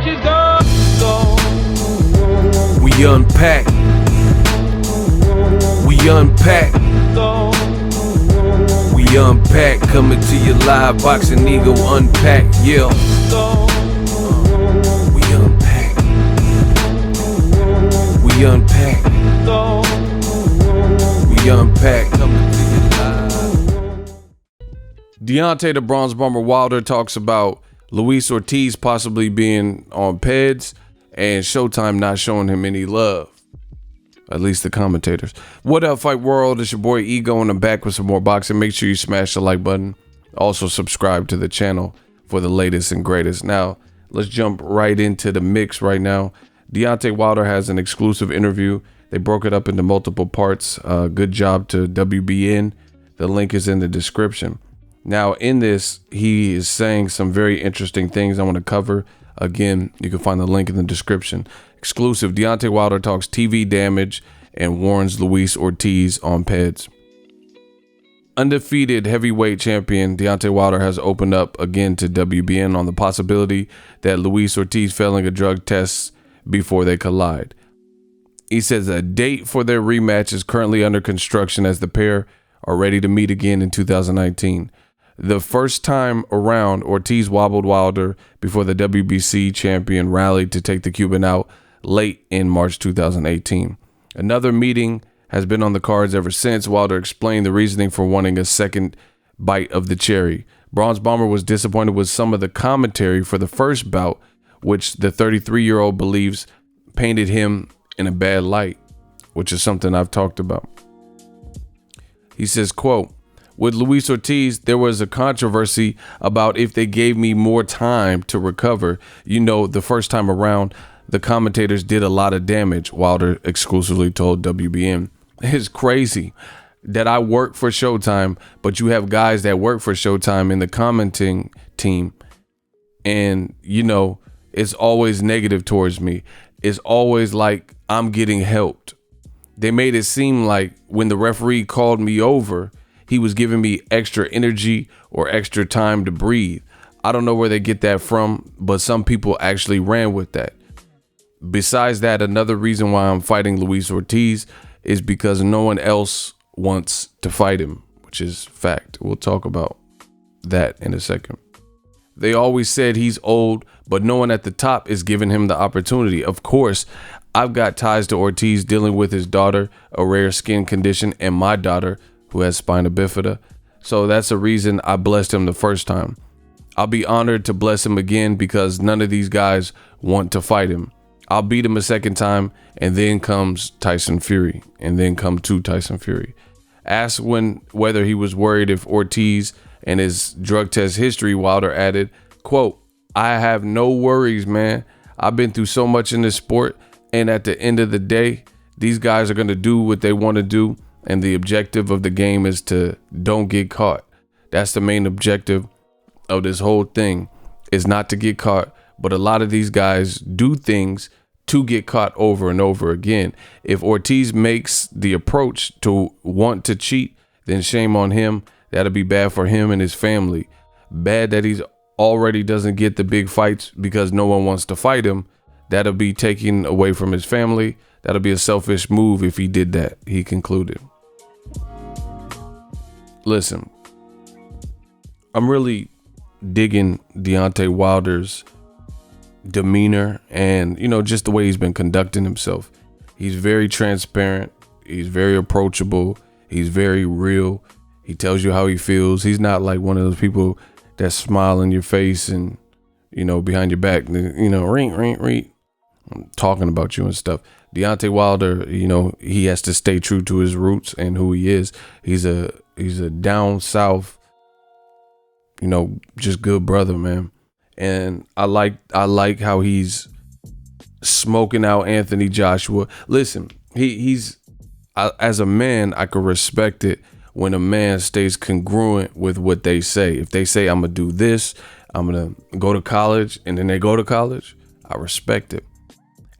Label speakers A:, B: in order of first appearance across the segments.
A: rematches go.
B: We unpack. We unpack. We unpack. Coming to you live. Boxing Ego Unpacked. Yeah. We unpack. We unpack. We unpack. Coming to you live. Deontay the Bronze Bomber Wilder talks about Luis Ortiz possibly being on PEDS and Showtime not showing him any love. At least the commentators. What up, Fight World? It's your boy Ego, and I'm back with some more boxing. Make sure you smash the like button. Also subscribe to the channel for the latest and greatest. Now, let's jump right into the mix right now. Deontay Wilder has an exclusive interview. They broke it up into multiple parts. Good job to WBN. The link is in the description. Now, in this, he is saying some very interesting things I want to cover. Again, you can find the link in the description. Exclusive, Deontay Wilder talks TV damage and warns Luis Ortiz on PEDS. Undefeated heavyweight champion Deontay Wilder has opened up again to WBN on the possibility that Luis Ortiz failing a drug test before they collide. He says a date for their rematch is currently under construction as the pair are ready to meet again in 2019. The first time around, Ortiz wobbled Wilder before the WBC champion rallied to take the Cuban out late in March 2018. Another meeting has been on the cards ever since. Wilder explained the reasoning for wanting a second bite of the cherry. Bronze Bomber was disappointed with some of the commentary for the first bout, which the 33-year-old believes painted him in a bad light, which is something I've talked about. He says, quote, with Luis Ortiz, there was a controversy about if they gave me more time to recover. You know, the first time around, the commentators did a lot of damage, Wilder exclusively told WBN. It's crazy that I work for Showtime, but you have guys that work for Showtime in the commenting team. And, you know, it's always negative towards me. It's always like I'm getting helped. They made it seem like when the referee called me over, he was giving me extra energy or extra time to breathe. I don't know where they get that from, but some people actually ran with that. Besides that, another reason why I'm fighting Luis Ortiz is because no one else wants to fight him, which is fact. We'll talk about that in a second. They always said he's old, but no one at the top is giving him the opportunity. Of course, I've got ties to Ortiz dealing with his daughter, a rare skin condition, and my daughter, who has spina bifida. So that's a reason I blessed him the first time. I'll be honored to bless him again because none of these guys want to fight him. I'll beat him a second time, and then comes Tyson Fury, and then come to Tyson Fury. Asked whether he was worried if Ortiz and his drug test history, Wilder added, quote, I have no worries, man. I've been through so much in this sport, and at the end of the day, these guys are going to do what they want to do. And the objective of the game is to don't get caught. That's the main objective of this whole thing, is not to get caught. But a lot of these guys do things to get caught over and over again. If Ortiz makes the approach to want to cheat, then shame on him. That'll be bad for him and his family. Bad that he's already doesn't get the big fights because no one wants to fight him. That'll be taken away from his family. That'll be a selfish move if he did that, he concluded. Listen, I'm really digging Deontay Wilder's demeanor and, you know, just the way he's been conducting himself. He's very transparent. He's very approachable. He's very real. He tells you how he feels. He's not like one of those people that smile in your face and, you know, behind your back, you know, ring, talking about you and stuff. Deontay Wilder, you know, he has to stay true to his roots and who he is. He's a down south, you know, just good brother, man. And I like how he's smoking out Anthony Joshua. Listen, he's as a man, I could respect it when a man stays congruent with what they say. If they say, I'm gonna do this, I'm gonna go to college, and then they go to college, I respect it.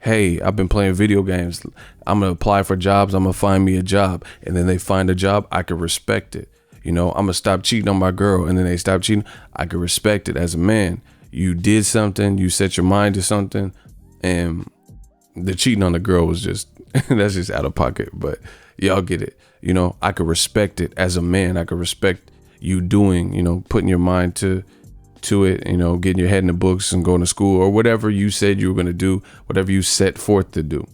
B: Hey, I've been playing video games. I'm going to apply for jobs. I'm going to find me a job. And then they find a job. I can respect it. You know, I'm going to stop cheating on my girl. And then they stop cheating. I can respect it as a man. you did something, you set your mind to something, and the cheating on the girl was just, that's just out of pocket, but y'all get it. You know, I could respect it as a man. I could respect you doing, you know, putting your mind to it, you know, getting your head in the books and going to school or whatever you said you were going to do, whatever you set forth to do.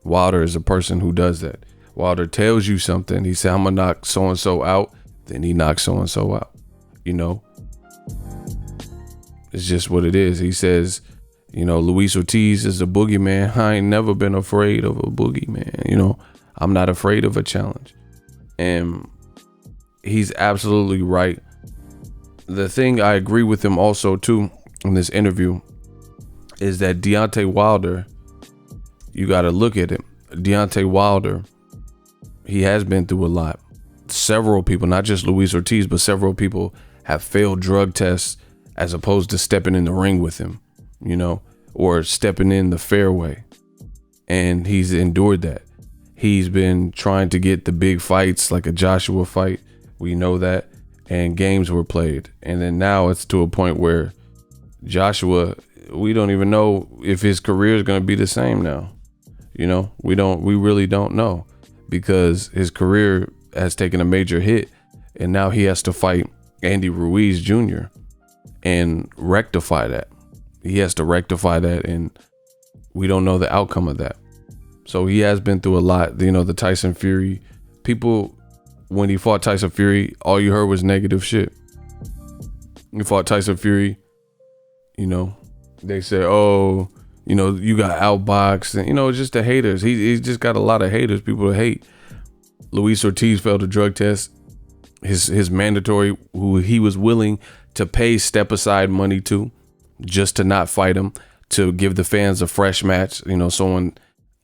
B: Wilder is a person who does that. Wilder tells you something. He said, I'm going to knock so-and-so out. Then he knocks so-and-so out. You know, it's just what it is. He says, you know, Luis Ortiz is a boogeyman. I ain't never been afraid of a boogeyman. You know, I'm not afraid of a challenge. And he's absolutely right. The thing I agree with him also, too, in this interview is that Deontay Wilder, you got to look at it. Deontay Wilder, he has been through a lot. Several people, not just Luis Ortiz, but several people have failed drug tests as opposed to stepping in the ring with him, you know, or stepping in the fairway. And he's endured that. He's been trying to get the big fights like a Joshua fight. We know that. And games were played. And then now it's to a point where Joshua, we don't even know if his career is going to be the same now. You know, we really don't know, because his career has taken a major hit, and now he has to fight Andy Ruiz Jr. and rectify that. He has to rectify that, and we don't know the outcome of that. So he has been through a lot. You know, the Tyson Fury, people, when he fought Tyson Fury, all you heard was negative shit. He fought Tyson Fury, you know, they said, oh, you know, you got outboxed, and, you know, just the haters. He's just got a lot of haters, people to hate. Luis Ortiz failed a drug test. His mandatory, who he was willing to pay step aside money to, just to not fight him, to give the fans a fresh match. You know, someone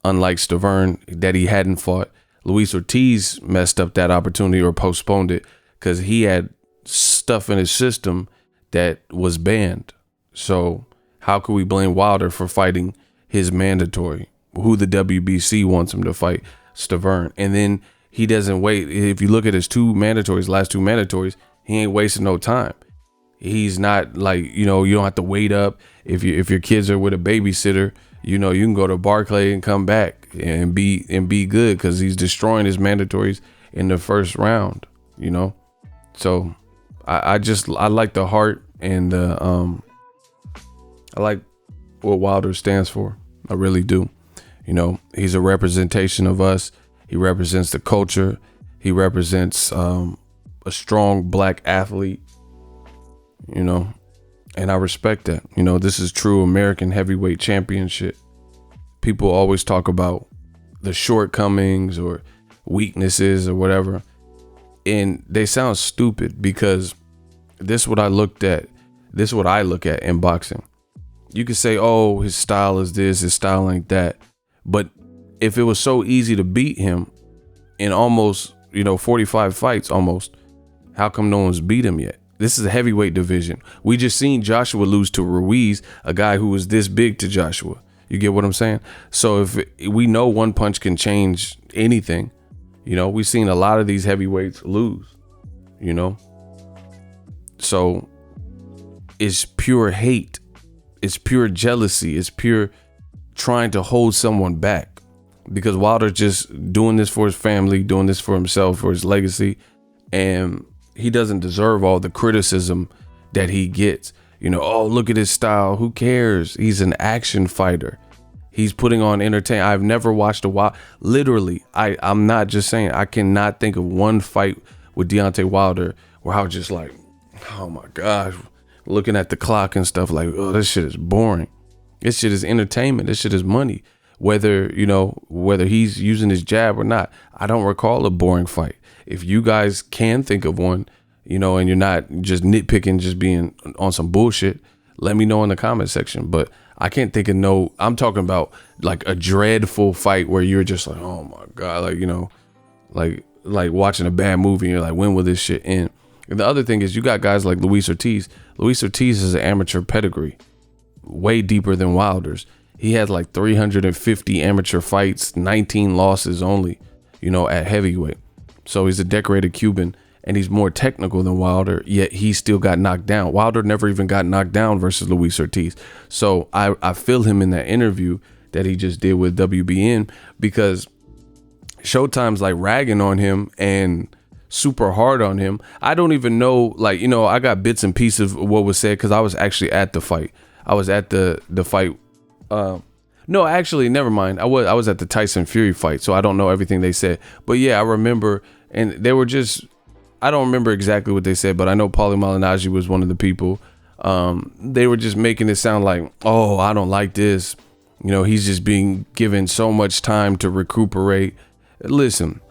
B: unlike Stavern that he hadn't fought. Luis Ortiz messed up that opportunity or postponed it because he had stuff in his system that was banned. So how could we blame Wilder for fighting his mandatory, who the WBC wants him to fight, Stavern? And then he doesn't wait. If you look at his last two mandatories, he ain't wasting no time. He's not like, you know, you don't have to wait up. If your kids are with a babysitter, you know, you can go to Barclay and come back and be good, because he's destroying his mandatories in the first round, you know. So I like the heart, and I like what Wilder stands for. I really do. You know, he's a representation of us. He represents the culture. He represents a strong black athlete, you know, and I respect that. You know, this is true American heavyweight championship. People always talk about the shortcomings or weaknesses or whatever, and they sound stupid, because this is what I look at in boxing. You could say, oh, his style is this, his style ain't that. But if it was so easy to beat him in almost, you know, 45 fights almost, how come no one's beat him yet? This is a heavyweight division. We just seen Joshua lose to Ruiz, a guy who was this big to Joshua. You get what I'm saying? So if we know one punch can change anything, you know, we've seen a lot of these heavyweights lose, you know. So it's pure hate. It's pure jealousy. It's pure trying to hold someone back, because Wilder's just doing this for his family, doing this for himself, for his legacy. And he doesn't deserve all the criticism that he gets. You know, oh, look at his style. Who cares? He's an action fighter. He's putting on entertainment. I've never watched a Wilder. Literally, I'm not just saying. I cannot think of one fight with Deontay Wilder where I was just like, oh my gosh, looking at the clock and stuff like, oh, this shit is boring. This shit is entertainment. This shit is money. Whether he's using his jab or not. I don't recall a boring fight. If you guys can think of one, you know, and you're not just nitpicking, just being on some bullshit, let me know in the comment section. But I can't think of no, I'm talking about like a dreadful fight where you're just like, oh my God, like, you know, like watching a bad movie and you're like, when will this shit end? And the other thing is, you got guys like Luis Ortiz. Luis Ortiz is an amateur pedigree, way deeper than Wilder's. He had like 350 amateur fights, 19 losses only, you know, at heavyweight. So he's a decorated Cuban and he's more technical than Wilder, yet he still got knocked down. Wilder never even got knocked down versus Luis Ortiz. So I feel him in that interview that he just did with WBN, because Showtime's like ragging on him and super hard on him. I don't even know, like, you know, I got bits and pieces of what was said because I was actually at the fight. I was at the fight. No, actually, never mind. I was at the Tyson Fury fight, so I don't know everything they said. But yeah, I remember, and they were just, I don't remember exactly what they said, but I know Paulie Malignaggi was one of the people. They were just making it sound like, oh, I don't like this. You know, he's just being given so much time to recuperate. Listen,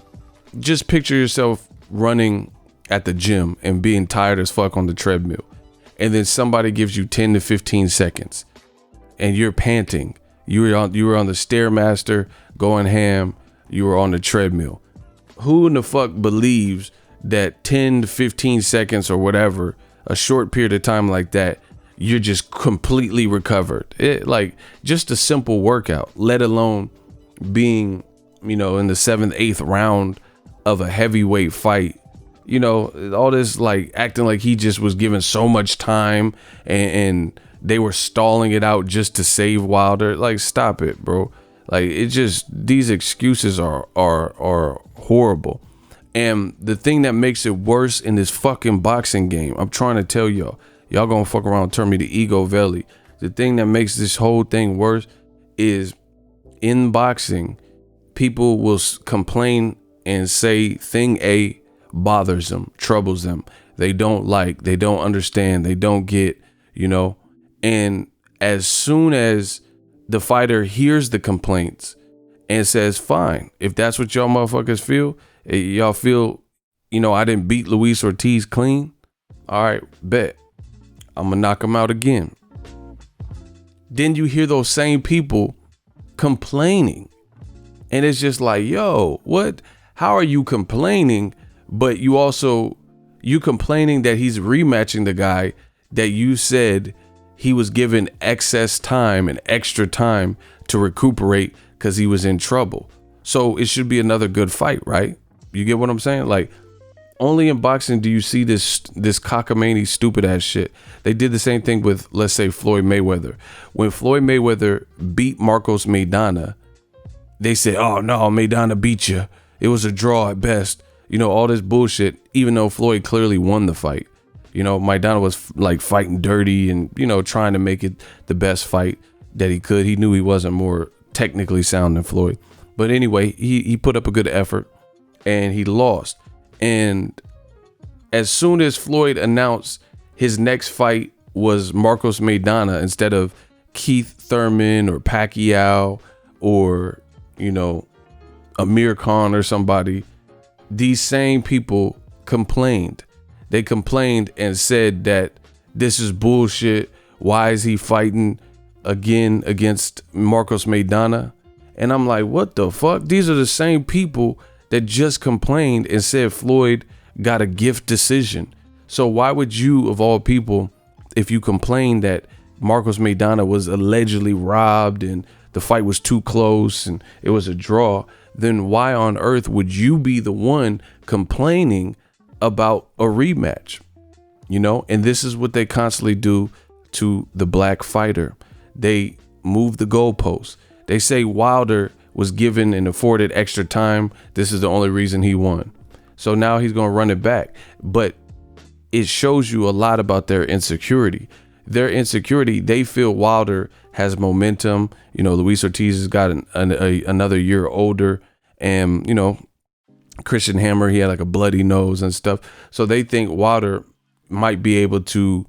B: just picture yourself running at the gym and being tired as fuck on the treadmill. And then somebody gives you 10 to 15 seconds and you're panting. You were on the Stairmaster going ham. You were on the treadmill. Who in the fuck believes that 10 to 15 seconds or whatever, a short period of time like that, you're just completely recovered? Like just a simple workout, let alone being, you know, in the 7th, 8th round of a heavyweight fight. You know, all this like acting like he just was given so much time and they were stalling it out just to save Wilder. Like, stop it, bro. Like, it just, these excuses are horrible. And the thing that makes it worse in this fucking boxing game, I'm trying to tell y'all gonna fuck around and turn me to Ego Valley. The thing that makes this whole thing worse is in boxing, people will complain and say thing A bothers them, troubles them. They don't like, they don't understand, they don't get, you know. And as soon as the fighter hears the complaints and says, fine, if that's what y'all motherfuckers feel, y'all feel, you know, I didn't beat Luis Ortiz clean. All right, bet. I'm gonna knock him out again. Then you hear those same people complaining. And it's just like, yo, what? How are you complaining? But you complaining that he's rematching the guy that you said he was given excess time and extra time to recuperate because he was in trouble. So it should be another good fight, right? You get what I'm saying? Like, only in boxing do you see this cockamamie stupid ass shit. They did the same thing with, let's say, Floyd Mayweather. When Floyd Mayweather beat Marcos Maidana, they said, oh no, Maidana beat you. It was a draw at best. You know, all this bullshit, even though Floyd clearly won the fight. You know, Maidana was like fighting dirty and, you know, trying to make it the best fight that he could. He knew he wasn't more technically sound than Floyd. But anyway, he put up a good effort and he lost. And as soon as Floyd announced his next fight was Marcos Maidana instead of Keith Thurman or Pacquiao or, you know, Amir Khan or somebody, these same people complained. They complained and said that this is bullshit. Why is he fighting again against Marcos Maidana? And I'm like, what the fuck? These are the same people that just complained and said Floyd got a gift decision. So why would you, of all people, if you complain that Marcos Maidana was allegedly robbed and the fight was too close and it was a draw, then why on earth would you be the one complaining about a rematch? You know, and this is what they constantly do to the black fighter. They move the goalposts. They say Wilder was given and afforded extra time. This is the only reason he won. So now he's going to run it back. But it shows you a lot about their insecurity. Their insecurity, they feel Wilder has momentum. You know, Luis Ortiz has got another year older. And, you know, Christian Hammer, he had like a bloody nose and stuff. So they think Wilder might be able to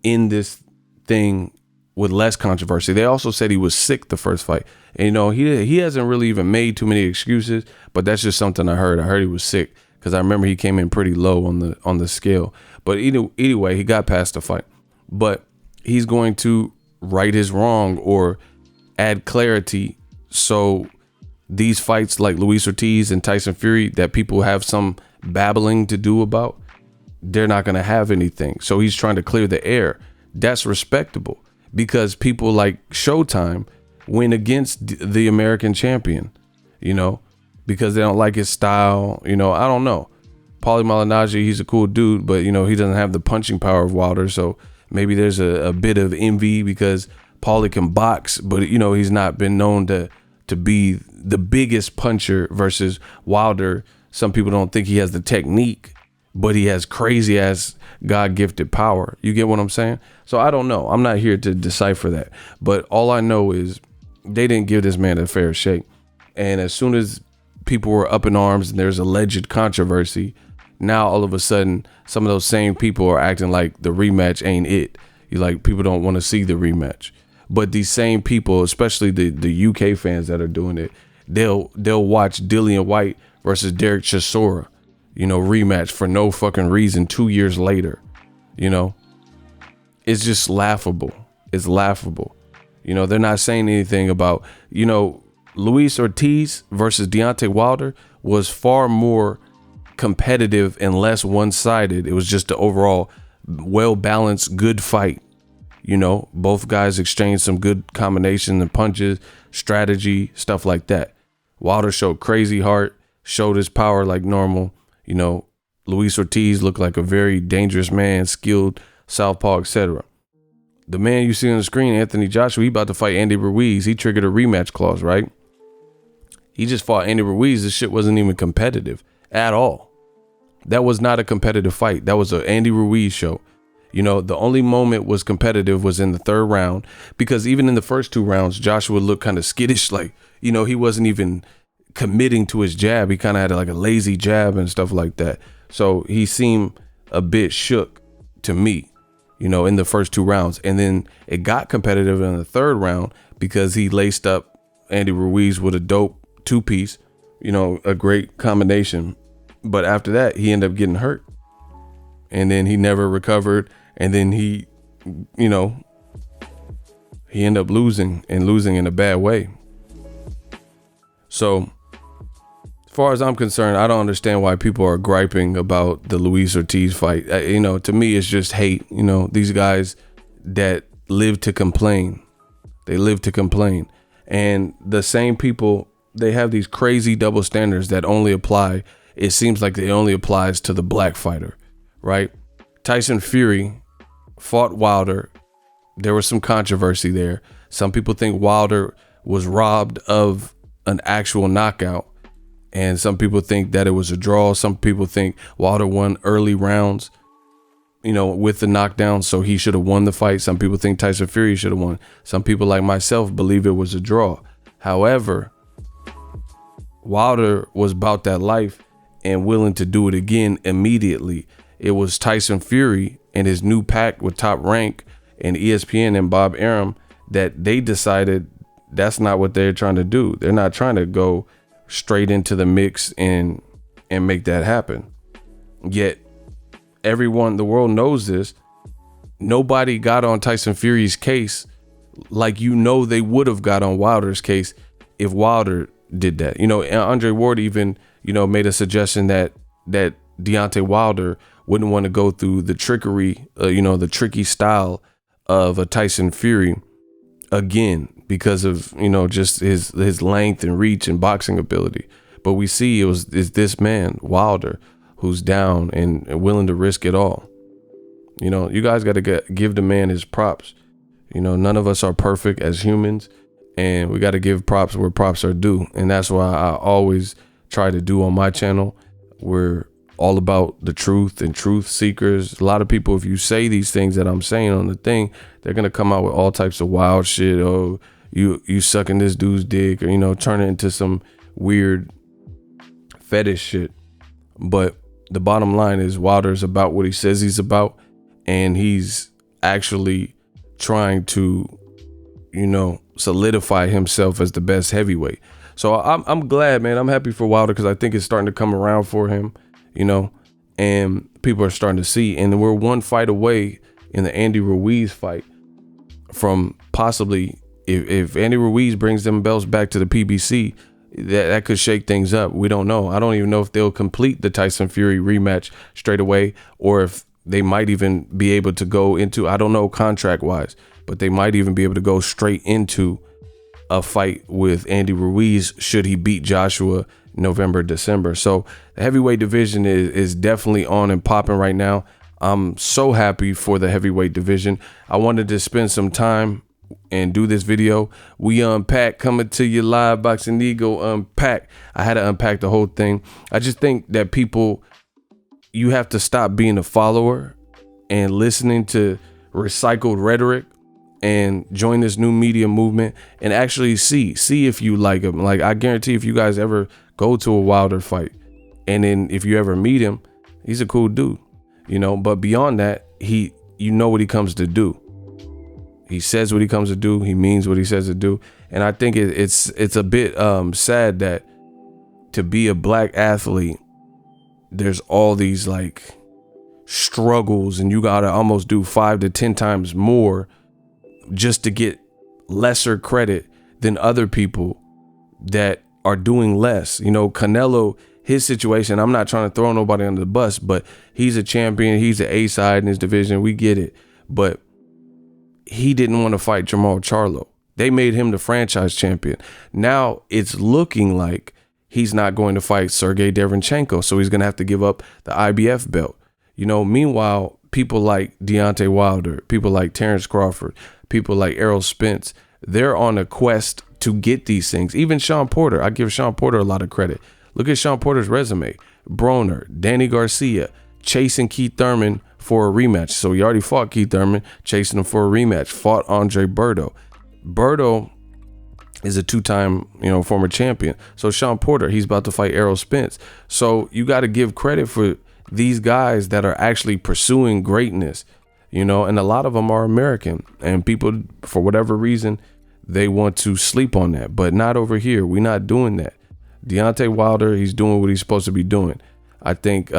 B: end this thing with less controversy. They also said he was sick the first fight. And, you know, he hasn't really even made too many excuses, but that's just something I heard. I heard he was sick because I remember he came in pretty low on the scale. But either way, he got past the fight. But he's going to right his wrong or add clarity. So these fights like Luis Ortiz and Tyson Fury that people have some babbling to do about, they're not going to have anything. So he's trying to clear the air. That's respectable because people like Showtime went against the American champion, you know, because they don't like his style. You know, I don't know. Paulie Malignaggi, he's a cool dude, but, he doesn't have the punching power of Wilder. So maybe there's a bit of envy because Paulie can box, but, he's not been known to be the biggest puncher versus Wilder. Some people don't think he has the technique, but he has crazy ass God-gifted power. You get what I'm saying? So I don't know. I'm not here to decipher that. But all I know is they didn't give this man a fair shake. And as soon as people were up in arms and there's alleged controversy, now all of a sudden some of those same people are acting like the rematch ain't it. People don't want to see the rematch. But these same people, especially the UK fans that are doing it, they'll watch Dillian White versus Derek Chisora, rematch for no fucking reason 2 years later. It's just laughable. It's laughable. They're not saying anything about, Luis Ortiz versus Deontay Wilder was far more competitive and less one-sided. It was just the overall well-balanced, good fight. Both guys exchanged some good combinations and punches, strategy, stuff like that. Wilder showed crazy heart, showed his power like normal. Luis Ortiz looked like a very dangerous man, skilled southpaw, etc. The man you see on the screen, Anthony Joshua, he about to fight Andy Ruiz. He triggered a rematch clause, right? He just fought Andy Ruiz. This shit wasn't even competitive at all. That was not a competitive fight. That was an Andy Ruiz show. The only moment was competitive was in the third round, because even in the first 2 rounds, Joshua looked kind of skittish. He wasn't even committing to his jab. He kind of had like a lazy jab and stuff like that. So he seemed a bit shook to me, in the first 2 rounds. And then it got competitive in the third round because he laced up Andy Ruiz with a dope 2-piece, a great combination. But after that, he ended up getting hurt. And then he never recovered. And then he ended up losing in a bad way. So as far as I'm concerned, I don't understand why people are griping about the Luis Ortiz fight. To me, it's just hate. These guys that live to complain. They live to complain. And the same people, they have these crazy double standards that only apply. It seems like it only applies to the black fighter, right? Tyson Fury fought Wilder. There was some controversy there. Some people think Wilder was robbed of an actual knockout, and some people think that it was a draw. Some people think Wilder won early rounds, with the knockdown, so he should have won the fight. Some people think Tyson Fury should have won. Some people, like myself, believe it was a draw. However, Wilder was about that life and willing to do it again immediately. It was Tyson Fury and his new pact with Top Rank and ESPN and Bob Arum that they decided that's not what they're trying to do. They're not trying to go straight into the mix and make that happen. Yet everyone, the world knows this. Nobody got on Tyson Fury's case like they would have got on Wilder's case if Wilder did that. Andre Ward even, made a suggestion that Deontay Wilder wouldn't want to go through the trickery, the tricky style of a Tyson Fury again because of, just his length and reach and boxing ability. But we see it's this man, Wilder, who's down and willing to risk it all. You guys got to give the man his props. None of us are perfect as humans, and we got to give props where props are due. And that's why I always try to do on my channel. We're all about the truth and truth seekers. A lot of people, if you say these things that I'm saying on the thing, they're going to come out with all types of wild shit. Oh, you sucking this dude's dick, or, turn it into some weird fetish shit. But the bottom line is Wilder's about what he says he's about, and he's actually trying to, solidify himself as the best heavyweight. So I'm glad, man. I'm happy for Wilder because I think it's starting to come around for him, and people are starting to see. And we're one fight away in the Andy Ruiz fight from possibly, if Andy Ruiz brings them belts back to the PBC, that could shake things up. We don't know. I don't even know if they'll complete the Tyson Fury rematch straight away, or if they might even be able to go into, I don't know contract wise, but they might even be able to go straight into a fight with Andy Ruiz should he beat Joshua November, December. So the heavyweight division is definitely on and popping right now. I'm so happy for the heavyweight division. I wanted to spend some time and do this video. We Unpack, coming to you live, BOXINGEGO Unpacked. I had to unpack the whole thing. I just think that people, you have to stop being a follower and listening to recycled rhetoric and join this new media movement and actually see if you like him. Like, I guarantee if you guys ever go to a Wilder fight and then if you ever meet him, he's a cool dude, you know. But beyond that, you know what he comes to do. He says what he comes to do. He means what he says to do. And I think it's a bit sad that to be a black athlete, there's all these like struggles and you gotta almost do 5 to 10 times more just to get lesser credit than other people that are doing less. You know, Canelo, his situation, I'm not trying to throw nobody under the bus, but he's a champion. He's the A side in his division. We get it. But he didn't want to fight Jermall Charlo. They made him the franchise champion. Now it's looking like he's not going to fight Sergey Derevyanchenko, so he's going to have to give up the IBF belt. You know, meanwhile, people like Deontay Wilder, people like Terrence Crawford, people like Errol Spence, they're on a quest to get these things. Even Sean Porter, I give Sean Porter a lot of credit. Look at Sean Porter's resume. Broner, Danny Garcia, chasing Keith Thurman for a rematch. So he already fought Keith Thurman, chasing him for a rematch, fought Andre Berto. Berto is a 2-time, you know, former champion. So Sean Porter, he's about to fight Errol Spence. So you got to give credit for these guys that are actually pursuing greatness, you know, and a lot of them are American, and people, for whatever reason, they want to sleep on that, but not over here. We're not doing that. Deontay Wilder, he's doing what he's supposed to be doing. I think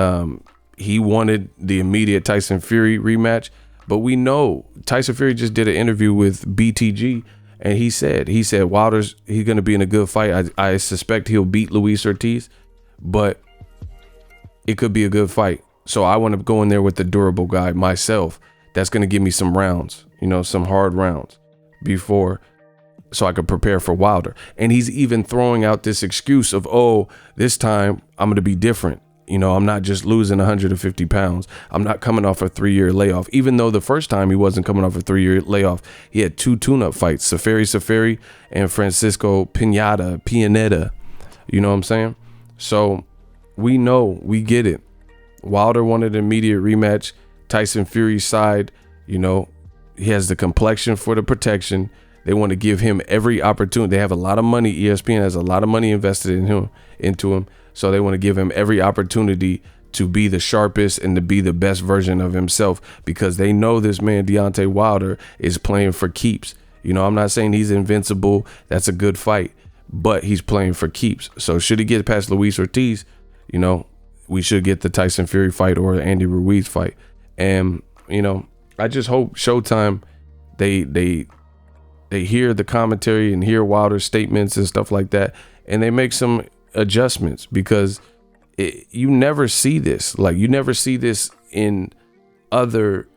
B: he wanted the immediate Tyson Fury rematch, but we know Tyson Fury just did an interview with BTG, and he said Wilder's, he's going to be in a good fight. I suspect he'll beat Luis Ortiz, but it could be a good fight. So I want to go in there with the durable guy myself. That's going to give me some rounds, you know, some hard rounds before, so I could prepare for Wilder. And he's even throwing out this excuse of, oh, this time I'm going to be different. You know, I'm not just losing 150 pounds. I'm not coming off a 3-year layoff. Even though the first time he wasn't coming off a 3-year layoff, he had 2 tune-up fights, Safari and Francisco Pianeta. You know what I'm saying? So we know, we get it. Wilder wanted an immediate rematch. Tyson Fury's side, you know, he has the complexion for the protection. They want to give him every opportunity. They have a lot of money. ESPN has a lot of money invested into him. So they want to give him every opportunity to be the sharpest and to be the best version of himself, because they know this man, Deontay Wilder, is playing for keeps. You know, I'm not saying he's invincible. That's a good fight, but he's playing for keeps. So should he get past Luis Ortiz, you know, we should get the Tyson Fury fight or the Andy Ruiz fight. And, you know, I just hope Showtime, they hear the commentary and hear Wilder's statements and stuff like that, and they make some adjustments, because you never see this. Like, you never see this in other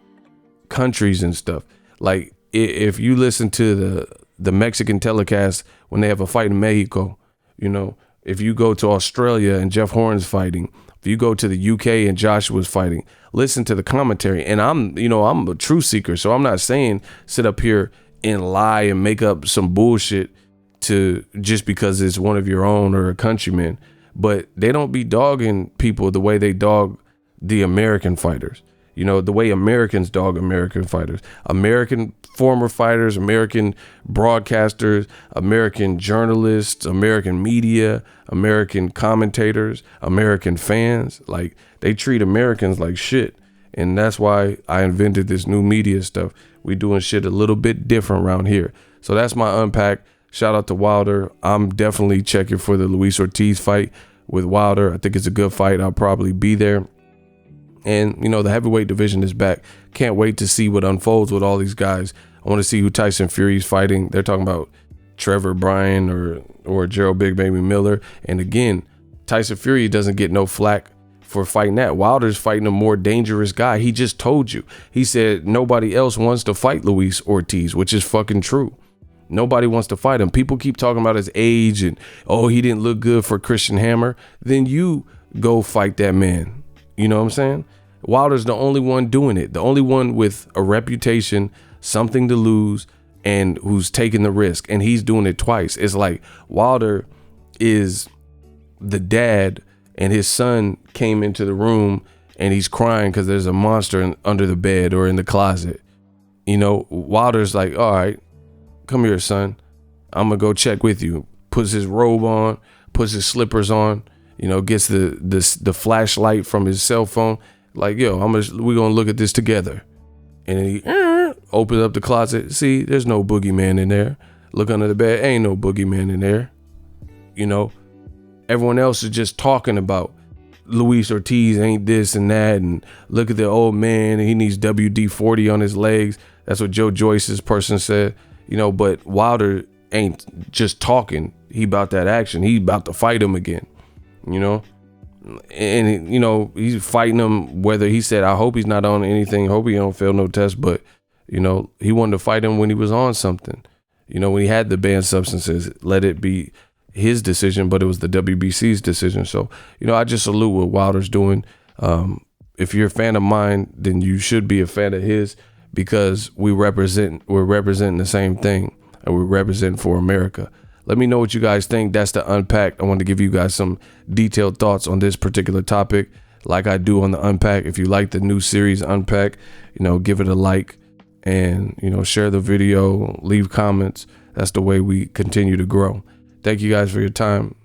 B: countries and stuff. Like, if you listen to the Mexican telecast when they have a fight in Mexico, you know, if you go to Australia and Jeff Horn's fighting, if you go to the UK and Joshua's fighting, listen to the commentary. And I'm a truth seeker, so I'm not saying sit up here and lie and make up some bullshit to just because it's one of your own or a countryman. But they don't be dogging people the way they dog the American fighters. You know, the way Americans dog American fighters, American former fighters, American broadcasters, American journalists, American media, American commentators, American fans. Like, they treat Americans like shit. And that's why I invented this new media stuff. We doing shit a little bit different around here. So that's my unpack. Shout out to Wilder. I'm definitely checking for the Luis Ortiz fight with Wilder. I think it's a good fight. I'll probably be there. And, you know, the heavyweight division is back. Can't wait to see what unfolds with all these guys. I want to see who Tyson Fury's fighting. They're talking about Trevor Bryan or Gerald Big Baby Miller. And again, Tyson Fury doesn't get no flack for fighting that. Wilder's fighting a more dangerous guy. He just told you. He said nobody else wants to fight Luis Ortiz, which is fucking true. Nobody wants to fight him. People keep talking about his age and, oh, he didn't look good for Christian Hammer. Then you go fight that man. You know what I'm saying? Wilder's the only one doing it. The only one with a reputation, something to lose, and who's taking the risk. And he's doing it twice. It's like Wilder is the dad and his son came into the room and he's crying because there's a monster under the bed or in the closet. You know, Wilder's like, all right, come here, son. I'm going to go check with you. Puts his robe on, puts his slippers on, you know, gets the flashlight from his cell phone. Like, yo, we're going to look at this together. And then he opens up the closet. See, there's no boogeyman in there. Look under the bed. Ain't no boogeyman in there. You know, everyone else is just talking about Luis Ortiz ain't this and that. And look at the old man. He needs WD-40 on his legs. That's what Joe Joyce's person said. You know, but Wilder ain't just talking. He about that action. He about to fight him again, you know? And, you know, he's fighting him, whether he said, I hope he's not on anything. Hope he don't fail no test. But, you know, he wanted to fight him when he was on something. You know, when he had the banned substances, let it be his decision, but it was the WBC's decision. So, you know, I just salute what Wilder's doing. If you're a fan of mine, then you should be a fan of his. Because we're representing the same thing, and we're representing for America. Let me know what you guys think. That's the Unpacked. I want to give you guys some detailed thoughts on this particular topic, like I do on the Unpack. If you like the new series Unpack, you know, give it a like and, you know, share the video, leave comments. That's the way we continue to grow. Thank you guys for your time.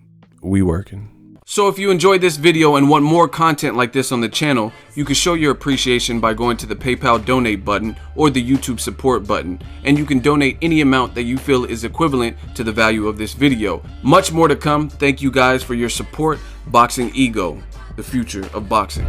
B: We working. So if you enjoyed this video and want more content like this on the channel, you can show your appreciation by going to the PayPal donate button or the YouTube support button, and you can donate any amount that you feel is equivalent to the value of this video. Much more to come. Thank you guys for your support. Boxing Ego, the future of boxing.